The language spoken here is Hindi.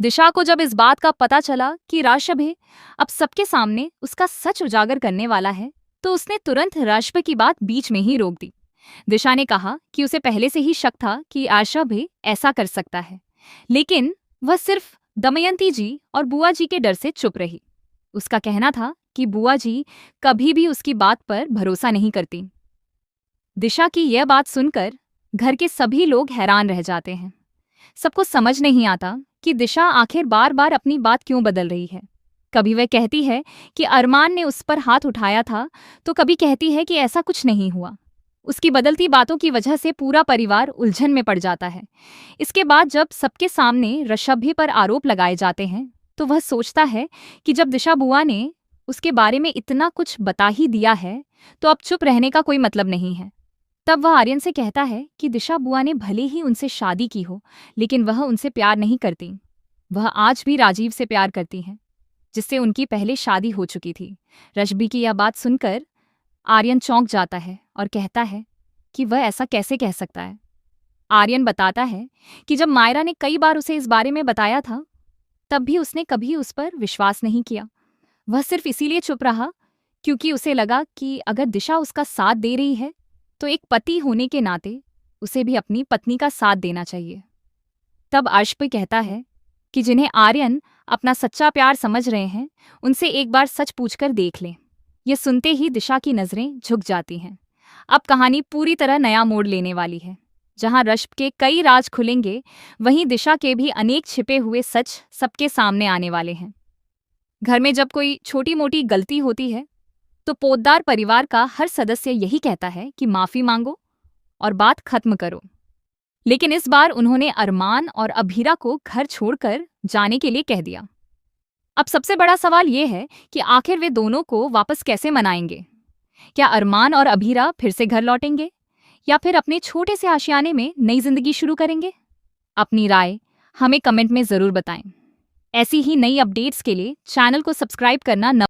दिशा को जब इस बात का पता चला कि राशभ अब सबके सामने उसका सच उजागर करने वाला है, तो उसने तुरंत राशभ की बात बीच में ही रोक दी। दिशा ने कहा कि उसे पहले से ही शक था कि आशभ ऐसा कर सकता है, लेकिन वह सिर्फ दमयंती जी और बुआ जी के डर से चुप रही। उसका कहना था कि बुआ जी कभी भी उसकी बात पर भरोसा नहीं करती। दिशा की यह बात सुनकर घर के सभी लोग हैरान रह जाते हैं। सबको समझ नहीं आता कि दिशा आखिर बार बार अपनी बात क्यों बदल रही है। कभी वह कहती है कि अरमान ने उस पर हाथ उठाया था, तो कभी कहती है कि ऐसा कुछ नहीं हुआ। उसकी बदलती बातों की वजह से पूरा परिवार उलझन में पड़ जाता है। इसके बाद जब सबके सामने ऋषभ पर आरोप लगाए जाते हैं, तो वह सोचता है कि जब दिशा बुआ ने उसके बारे में इतना कुछ बता ही दिया है, तो अब चुप रहने का कोई मतलब नहीं है। तब वह आर्यन से कहता है कि दिशा बुआ ने भले ही उनसे शादी की हो, लेकिन वह उनसे प्यार नहीं करती। वह आज भी राजीव से प्यार करती हैं, जिससे उनकी पहले शादी हो चुकी थी। रश्बी की यह बात सुनकर आर्यन चौंक जाता है और कहता है कि वह ऐसा कैसे कह सकता है। आर्यन बताता है कि जब मायरा ने कई बार उसे इस बारे में बताया था, तब भी उसने कभी उस पर विश्वास नहीं किया। वह सिर्फ इसीलिए चुप रहा क्योंकि उसे लगा कि अगर दिशा उसका साथ दे रही है, तो एक पति होने के नाते उसे भी अपनी पत्नी का साथ देना चाहिए। तब अर्शप कहता है कि जिन्हें आर्यन अपना सच्चा प्यार समझ रहे हैं, उनसे एक बार सच पूछकर देख लें। यह सुनते ही दिशा की नजरें झुक जाती हैं। अब कहानी पूरी तरह नया मोड़ लेने वाली है। जहां रश्ब के कई राज खुलेंगे, वहीं दिशा के भी अनेक छिपे हुए सच सबके सामने आने वाले हैं। घर में जब कोई छोटी मोटी गलती होती है, तो पोद्दार परिवार का हर सदस्य यही कहता है कि माफी मांगो और बात खत्म करो। लेकिन इस बार उन्होंने अरमान और अभीरा को घर छोड़कर जाने के लिए कह दिया। अब सबसे बड़ा सवाल यह है कि आखिर वे दोनों को वापस कैसे मनाएंगे। क्या अरमान और अभीरा फिर से घर लौटेंगे, या फिर अपने छोटे से आशियाने में नई जिंदगी शुरू करेंगे? अपनी राय हमें कमेंट में जरूर बताएं। ऐसी ही नई अपडेट्स के लिए चैनल को सब्सक्राइब करना न